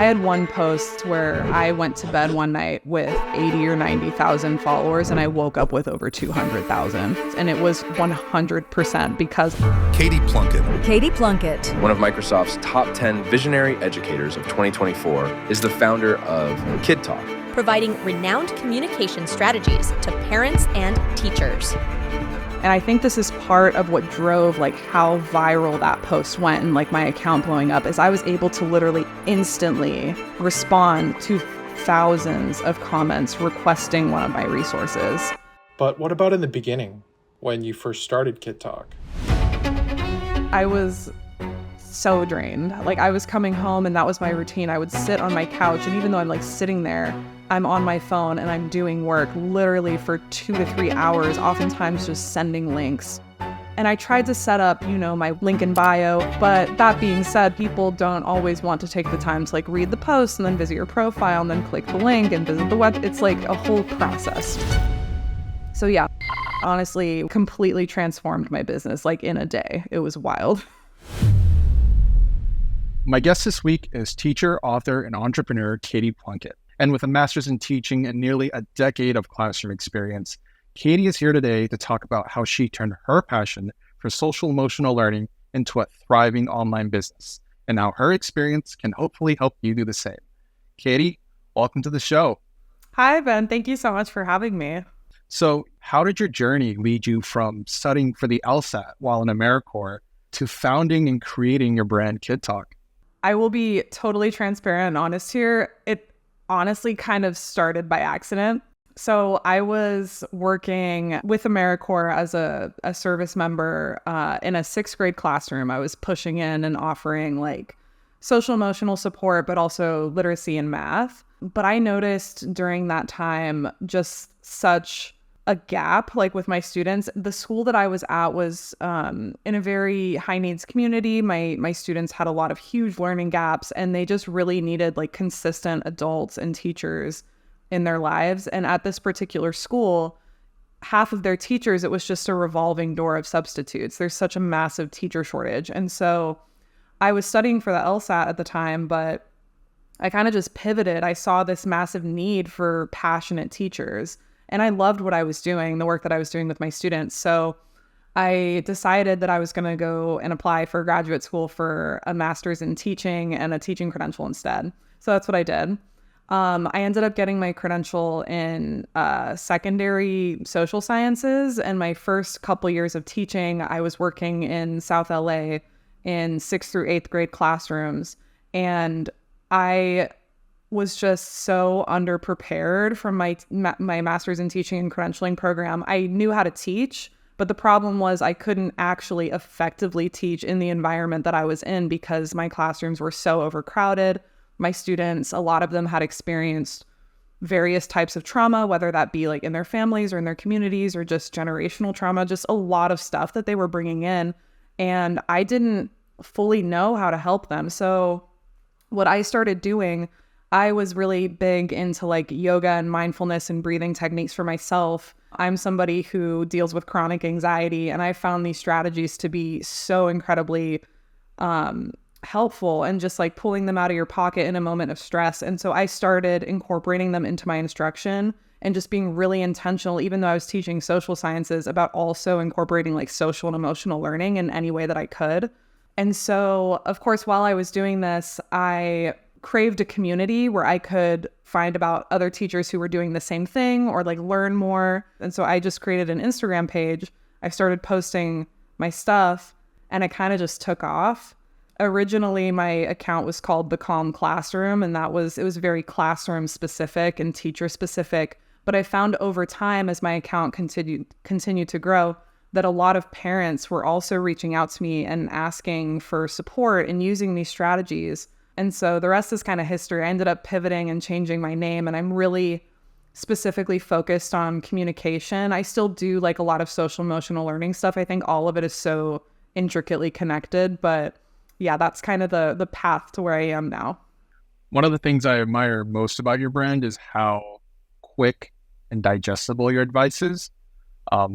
I had one post where I went to bed one night with 80 or 90,000 followers and I woke up with over 200,000. And it was 100% because Katie Plunkett. Katie Plunkett, one of Microsoft's top 10 visionary educators of 2024, is the founder of Kid Talk, providing renowned communication strategies to parents and teachers. And I think this is part of what drove like how viral that post went and like my account blowing up is I was able to literally instantly respond to thousands of comments requesting one of my resources. But what about in the beginning when you first started Kid Talk? I was so drained. Like I was coming home and that was my routine. I would sit on my couch and even though I'm like sitting there, I'm on my phone and I'm doing work literally for 2 to 3 hours, oftentimes just sending links. And I tried to set up, my link in bio, but that being said, people don't always want to take the time to like read the post and then visit your profile and then click the link and visit the web. It's like a whole process. So yeah, honestly, completely transformed my business like in a day. It was wild. My guest this week is teacher, author, and entrepreneur Katie Plunkett. And with a master's in teaching and nearly a decade of classroom experience, Katie is here today to talk about how she turned her passion for social emotional learning into a thriving online business, and how her experience can hopefully help you do the same. Katie, welcome to the show. Hi, Ben. Thank you so much for having me. So how did your journey lead you from studying for the LSAT while in AmeriCorps to founding and creating your brand Kid Talk? I will be totally transparent and honest here. It honestly kind of started by accident. So I was working with AmeriCorps as a service member in a 6th grade classroom. I was pushing in and offering like social emotional support, but also literacy and math. But I noticed during that time just such a gap like with my students. The school that I was at was in a very high needs community. My students had a lot of huge learning gaps and they just really needed like consistent adults and teachers in their lives. And at this particular school, half of their teachers, it was just a revolving door of substitutes. There's such a massive teacher shortage. And so I was studying for the LSAT at the time, but I kind of just pivoted. I saw this massive need for passionate teachers. And I loved what I was doing, the work that I was doing with my students. So I decided that I was going to go and apply for graduate school for a master's in teaching and a teaching credential instead. So that's what I did. I ended up getting my credential in secondary social sciences. And my first couple years of teaching, I was working in South LA in 6th through 8th grade classrooms. And I was just so underprepared from my master's in teaching and credentialing program. I knew how to teach, but the problem was I couldn't actually effectively teach in the environment that I was in because my classrooms were so overcrowded. My students, a lot of them had experienced various types of trauma, whether that be like in their families or in their communities or just generational trauma, just a lot of stuff that they were bringing in. And I didn't fully know how to help them. So what I started doing, I was really big into like yoga and mindfulness and breathing techniques for myself. I'm somebody who deals with chronic anxiety, and I found these strategies to be so incredibly helpful and just like pulling them out of your pocket in a moment of stress. And so I started incorporating them into my instruction and just being really intentional, even though I was teaching social sciences, about also incorporating like social and emotional learning in any way that I could. And so, of course, while I was doing this, I craved a community where I could find about other teachers who were doing the same thing or like learn more. And so I just created an Instagram page. I started posting my stuff and it kind of just took off. Originally, my account was called The Calm Classroom, and it was very classroom specific and teacher specific. But I found over time, as my account continued to grow, that a lot of parents were also reaching out to me and asking for support and using these strategies. And so the rest is kind of history. I ended up pivoting and changing my name, and I'm really specifically focused on communication. I still do like a lot of social emotional learning stuff. I think all of it is so intricately connected, but yeah, that's kind of the path to where I am now. One of the things I admire most about your brand is how quick and digestible your advice is.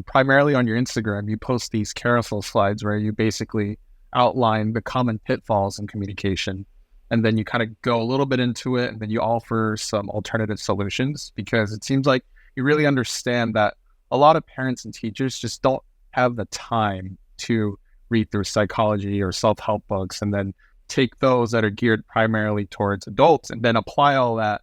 Primarily on your Instagram, you post these carousel slides where you basically outline the common pitfalls in communication. and then you kind of go a little bit into it, and then you offer some alternative solutions, because it seems like you really understand that a lot of parents and teachers just don't have the time to read through psychology or self-help books and then take those that are geared primarily towards adults and then apply all that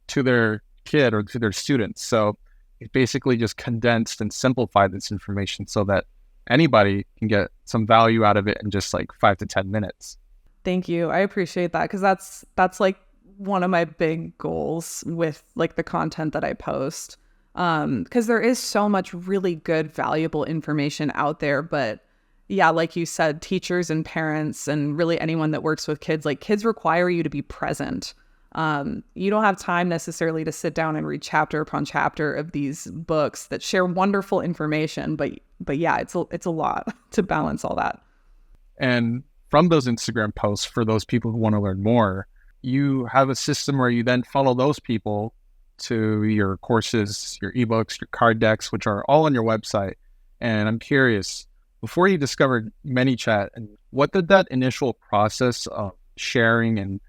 to their kid or to their students. So it basically just condensed and simplified this information so that anybody can get some value out of it in just like 5 to 10 minutes. Thank you. I appreciate that, because that's like one of my big goals with like the content that I post. Because there is so much really good, valuable information out there. But yeah, like you said, teachers and parents and really anyone that works with kids, like kids require you to be present. You don't have time necessarily to sit down and read chapter upon chapter of these books that share wonderful information. But yeah, it's a lot to balance all that. And from those Instagram posts, for those people who want to learn more, you have a system where you then follow those people to your courses, your ebooks, your card decks, which are all on your website. And I'm curious, before you discovered Manychat, what did that initial process of sharing and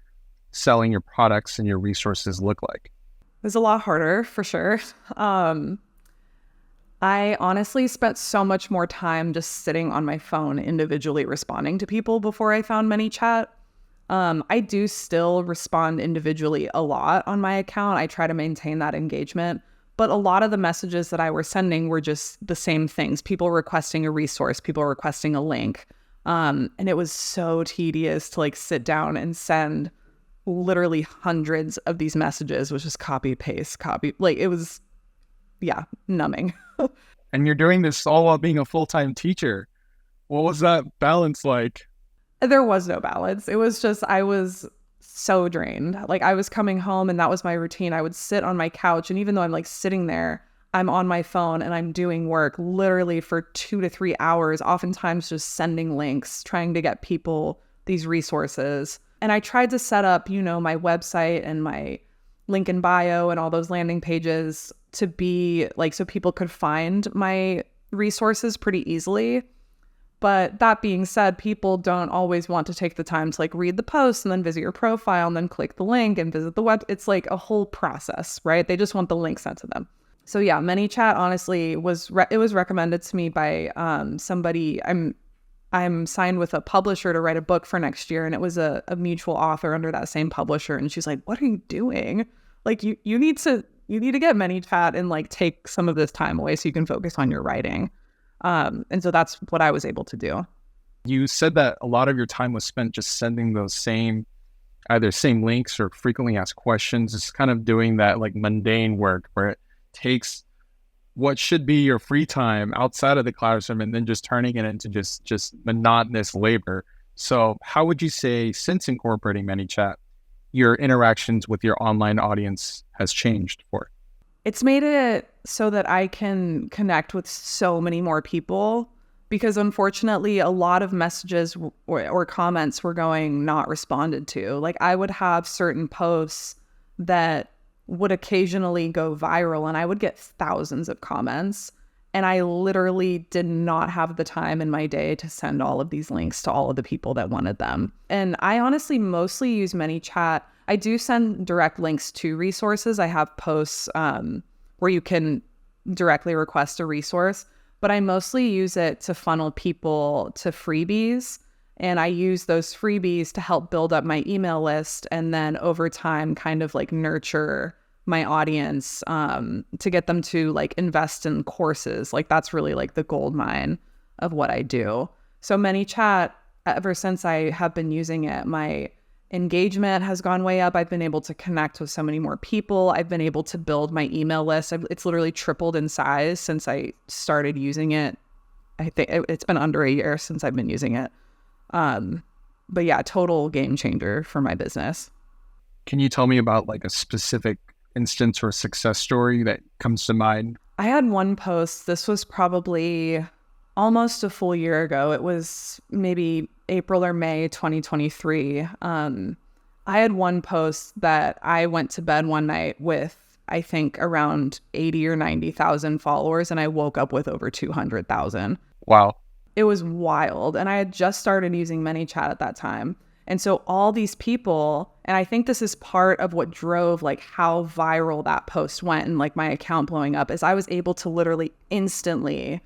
selling your products and your resources look like? It was a lot harder, for sure. I honestly spent so much more time just sitting on my phone individually responding to people before I found Manychat. I do still respond individually a lot on my account. I try to maintain that engagement, but a lot of the messages that I were sending were just the same things. People requesting a resource, people requesting a link. And it was so tedious to like sit down and send literally hundreds of these messages, which is copy, paste, copy. Like it was, yeah, numbing. And you're doing this all while being a full-time teacher. What was that balance like? There was no balance. It was just, I was so drained. Like I was coming home and that was my routine. I would sit on my couch, and even though I'm like sitting there, I'm on my phone and I'm doing work literally for 2 to 3 hours, oftentimes just sending links, trying to get people these resources. And I tried to set up, my website and my link in bio and all those landing pages to be like, so people could find my resources pretty easily. But that being said, people don't always want to take the time to like read the post and then visit your profile and then click the link and visit the web. It's like a whole process, right? They just want the link sent to them. So yeah, Manychat honestly was recommended to me by somebody. I'm signed with a publisher to write a book for next year, and it was a mutual author under that same publisher. And she's like, "What are you doing? Like you need to get Manychat and like take some of this time away so you can focus on your writing." And so that's what I was able to do. You said that a lot of your time was spent just sending those either same links or frequently asked questions. It's kind of doing that like mundane work where it takes what should be your free time outside of the classroom and then just turning it into just monotonous labor. So how would you say, since incorporating Manychat, your interactions with your online audience has changed for? It's made it so that I can connect with so many more people, because unfortunately a lot of messages or comments were going not responded to. Like I would have certain posts that would occasionally go viral and I would get thousands of comments, and I literally did not have the time in my day to send all of these links to all of the people that wanted them. And I honestly mostly use Manychat. I do send direct links to resources. I have posts where you can directly request a resource, but I mostly use it to funnel people to freebies. And I use those freebies to help build up my email list, and then over time kind of like nurture my audience to get them to like invest in courses. Like that's really like the gold mine of what I do. So Manychat, ever since I have been using it, my engagement has gone way up. I've been able to connect with so many more people. I've been able to build my email list. It's literally tripled in size since I started using it. I think it's been under a year since I've been using it. But yeah, total game changer for my business. Can you tell me about like a specific instance or success story that comes to mind? I had one post. This was probably almost a full year ago. It was maybe April or May 2023. I had one post that I went to bed one night with, I think, around 80 or 90,000 followers, and I woke up with over 200,000. Wow. It was wild. And I had just started using Manychat at that time. And so all these people, and I think this is part of what drove like how viral that post went and like my account blowing up, is I was able to literally instantly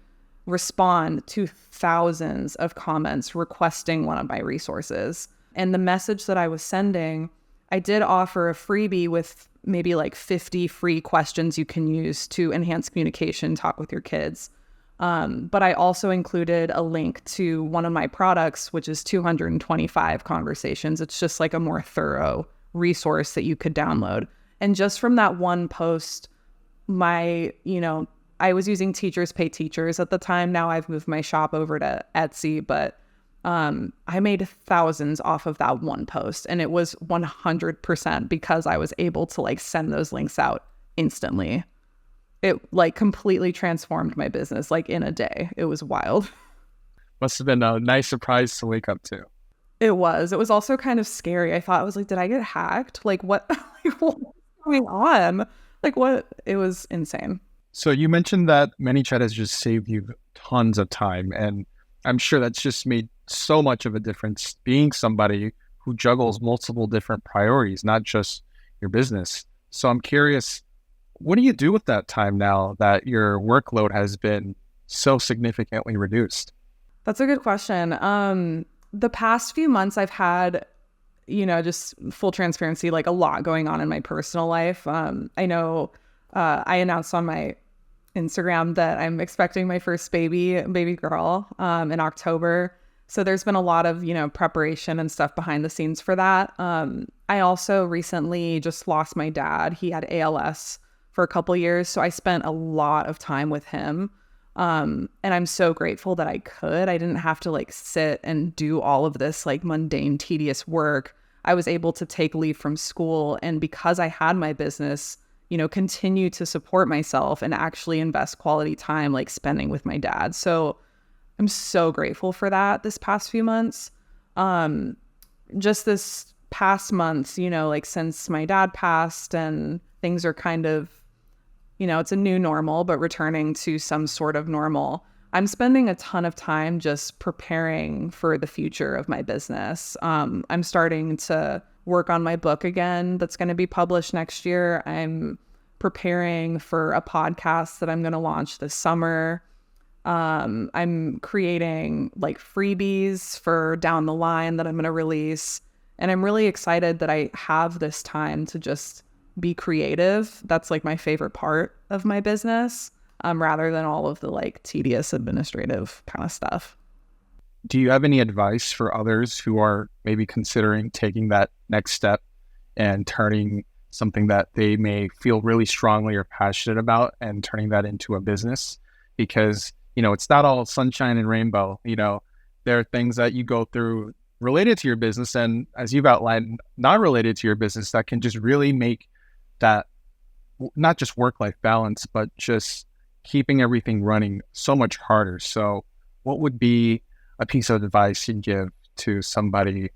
respond to thousands of comments requesting one of my resources. And the message that I was sending, I did offer a freebie with maybe like 50 free questions you can use to enhance communication, talk with your kids. But I also included a link to one of my products, which is 225 conversations. It's just like a more thorough resource that you could download. And just from that one post, I was using Teachers Pay Teachers at the time. Now I've moved my shop over to Etsy, but I made thousands off of that one post. And it was 100% because I was able to like send those links out instantly. It like completely transformed my business like in a day. It was wild. Must have been a nice surprise to wake up to. It was. It was also kind of scary. I thought, I was like, did I get hacked? Like what, like, what's going on? Like what? It was insane. So you mentioned that Manychat has just saved you tons of time. And I'm sure that's just made so much of a difference being somebody who juggles multiple different priorities, not just your business. So I'm curious, what do you do with that time now that your workload has been so significantly reduced? That's a good question. The past few months I've had, just full transparency, like a lot going on in my personal life. I know I announced on my Instagram that I'm expecting my first baby girl in October. So there's been a lot of, preparation and stuff behind the scenes for that. I also recently just lost my dad. He had ALS for a couple years. So I spent a lot of time with him. And I'm so grateful that I didn't have to like sit and do all of this like mundane, tedious work. I was able to take leave from school. And because I had my business, continue to support myself and actually invest quality time, like spending with my dad. So I'm so grateful for that this past few months. Just this past month, like since my dad passed and things are kind of, it's a new normal, but returning to some sort of normal, I'm spending a ton of time just preparing for the future of my business. I'm starting to work on my book again that's going to be published next year. I'm preparing for a podcast that I'm going to launch this summer. I'm creating like freebies for down the line that I'm going to release. And I'm really excited that I have this time to just be creative. That's like my favorite part of my business, rather than all of the like tedious administrative kind of stuff. Do you have any advice for others who are maybe considering taking that next step and turning something that they may feel really strongly or passionate about and turning that into a business? Because, it's not all sunshine and rainbow. There are things that you go through related to your business, and as you've outlined, not related to your business, that can just really make that not just work-life balance, but just keeping everything running so much harder. So what would be a piece of advice you'd give to somebody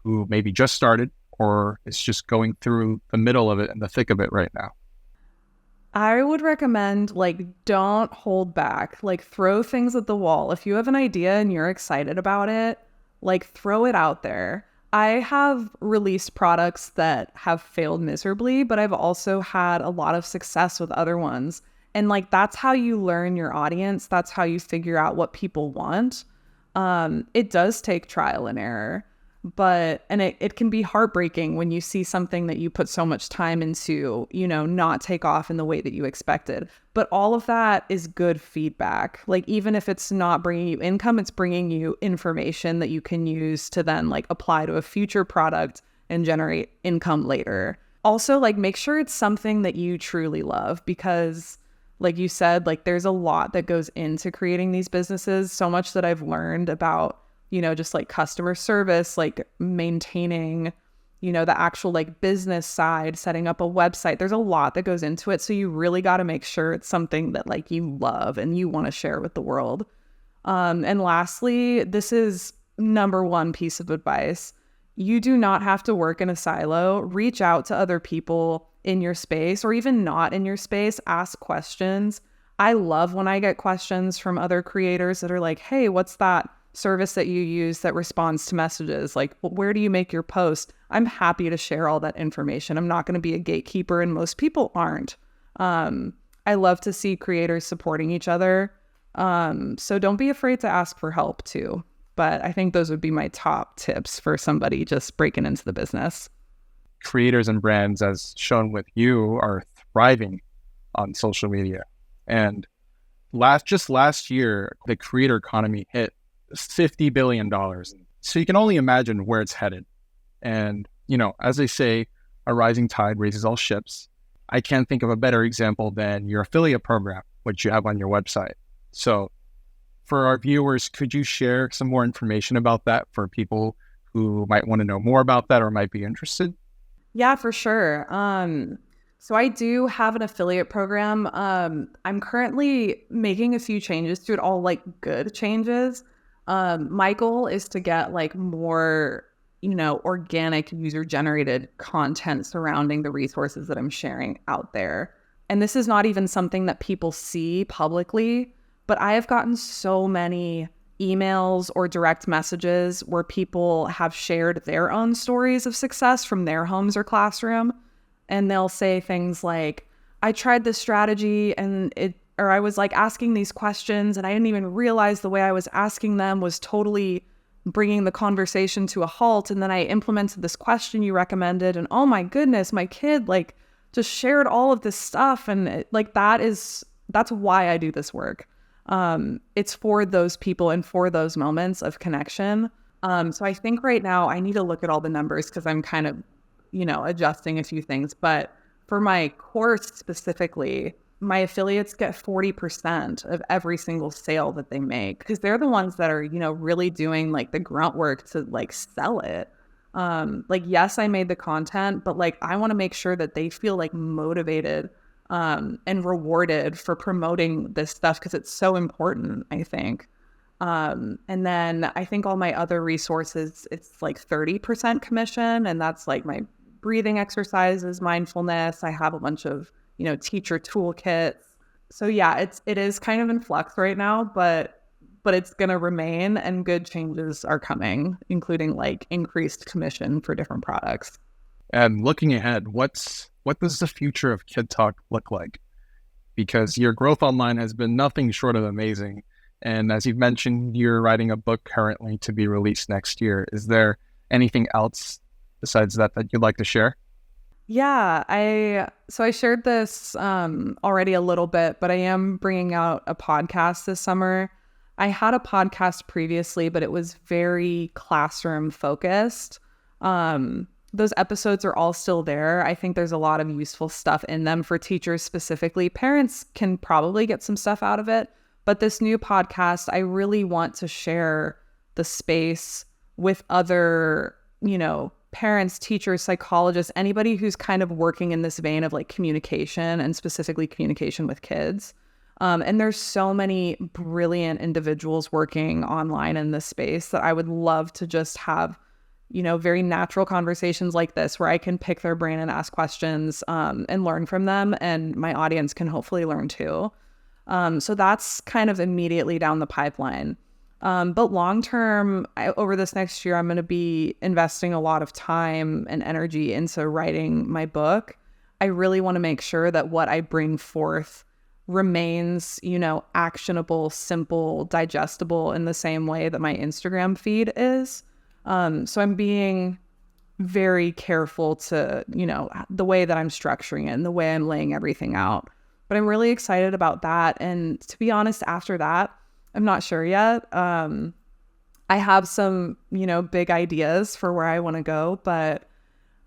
who maybe just started or is just going through the middle of it and the thick of it right now? I would recommend like, don't hold back, like throw things at the wall. If you have an idea and you're excited about it, like throw it out there. I have released products that have failed miserably, but I've also had a lot of success with other ones. And like, that's how you learn your audience. That's how you figure out what people want. It does take trial and error, but it can be heartbreaking when you see something that you put so much time into, not take off in the way that you expected. But all of that is good feedback. Like, even if it's not bringing you income, it's bringing you information that you can use to then like apply to a future product and generate income later. Also, like, make sure it's something that you truly love, because like you said, like there's a lot that goes into creating these businesses. So much that I've learned about, just like customer service, like maintaining, the actual like business side, setting up a website. There's a lot that goes into it. So you really got to make sure it's something that like you love and you want to share with the world. And lastly, this is number one piece of advice. You do not have to work in a silo. Reach out to other people in your space, or even not in your space. Ask questions. I love when I get questions from other creators that are like, hey, what's that service that you use that responds to messages, like where do you make your post? I'm happy to share all that information. I'm not going to be a gatekeeper, and most people aren't. I love to see creators supporting each other. So don't be afraid to ask for help too. But I think those would be my top tips for somebody just breaking into the business. Creators and brands, as shown with you, are thriving on social media. And last year, the creator economy hit $50 billion. So you can only imagine where it's headed. And, as they say, a rising tide raises all ships. I can't think of a better example than your affiliate program, which you have on your website. So for our viewers, could you share some more information about that for people who might want to know more about that or might be interested? Yeah, for sure. So I do have an affiliate program. I'm currently making a few changes to it, all like good changes. My goal is to get like more, organic user generated content surrounding the resources that I'm sharing out there. And this is not even something that people see publicly, but I have gotten so many emails or direct messages where people have shared their own stories of success from their homes or classroom. And they'll say things like, I tried this strategy or I was like asking these questions and I didn't even realize the way I was asking them was totally bringing the conversation to a halt. And then I implemented this question you recommended. And oh my goodness, my kid like just shared all of this stuff. And that's why I do this work. It's for those people and for those moments of connection. So I think right now I need to look at all the numbers because I'm kind of, adjusting a few things. But for my course specifically, my affiliates get 40% of every single sale that they make because they're the ones that are, really doing like the grunt work to like sell it. Yes, I made the content, but like I want to make sure that they feel like motivated and rewarded for promoting this stuff because it's so important, I think. And then I think all my other resources, it's like 30% commission, and that's like my breathing exercises, mindfulness. I have a bunch of, teacher toolkits. So yeah, it is kind of in flux right now, but it's going to remain, and good changes are coming, including like increased commission for different products. And looking ahead, what does the future of Kid Talk look like? Because your growth online has been nothing short of amazing. And as you've mentioned, you're writing a book currently to be released next year. Is there anything else besides that you'd like to share? Yeah, I shared this already a little bit, but I am bringing out a podcast this summer. I had a podcast previously, but it was very classroom focused. Those episodes are all still there. I think there's a lot of useful stuff in them for teachers specifically. Parents can probably get some stuff out of it, but this new podcast, I really want to share the space with other, parents, teachers, psychologists, anybody who's kind of working in this vein of like communication and specifically communication with kids. And there's so many brilliant individuals working online in this space that I would love to just have, very natural conversations like this where I can pick their brain and ask questions and learn from them. And my audience can hopefully learn too. So that's kind of immediately down the pipeline. But long term, over this next year, I'm going to be investing a lot of time and energy into writing my book. I really want to make sure that what I bring forth remains, actionable, simple, digestible in the same way that my Instagram feed is. So I'm being very careful to, the way that I'm structuring it and the way I'm laying everything out. But I'm really excited about that. And to be honest, after that, I'm not sure yet. I have some, big ideas for where I want to go, but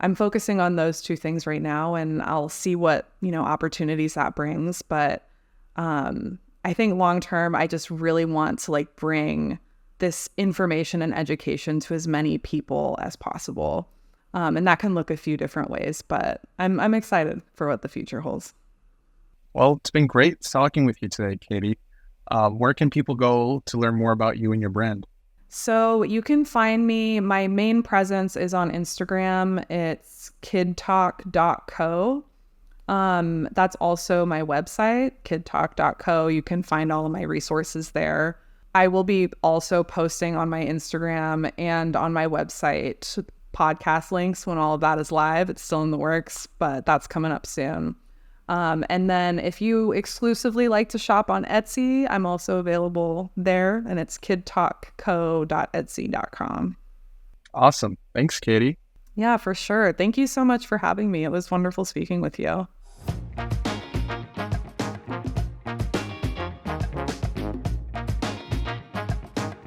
I'm focusing on those two things right now, and I'll see what, opportunities that brings. But I think long term, I just really want to like bring this information and education to as many people as possible. And that can look a few different ways, but I'm excited for what the future holds. Well, it's been great talking with you today, Katie. Where can people go to learn more about you and your brand? So you can find me. My main presence is on Instagram. It's kidtalk.co. That's also my website, kidtalk.co. You can find all of my resources there. I will be also posting on my Instagram and on my website podcast links when all of that is live. It's still in the works, but that's coming up soon. And then if you exclusively like to shop on Etsy, I'm also available there, and it's kidtalkco.etsy.com. Awesome. Thanks, Katie. Yeah, for sure. Thank you so much for having me. It was wonderful speaking with you.